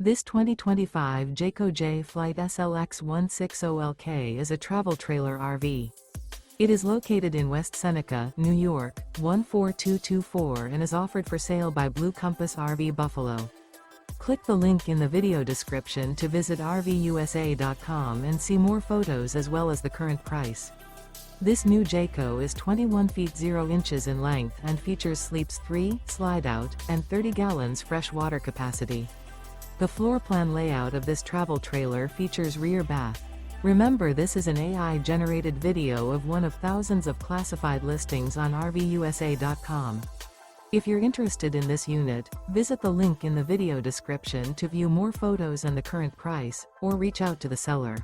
This 2025 Jayco Jay Flight SLX 160LK is a travel trailer RV. It is located in West Seneca, New York, 14224 and is offered for sale by Blue Compass RV Buffalo. Click the link in the video description to visit RVUSA.com and see more photos as well as the current price. This new Jayco is 21 feet 0 inches in length and features sleeps 3, slide-out, and 30 gallons fresh water capacity. The floor plan layout of this travel trailer features rear bath. Remember, this is an AI-generated video of one of thousands of classified listings on RVUSA.com. If you're interested in this unit, visit the link in the video description to view more photos and the current price, or reach out to the seller.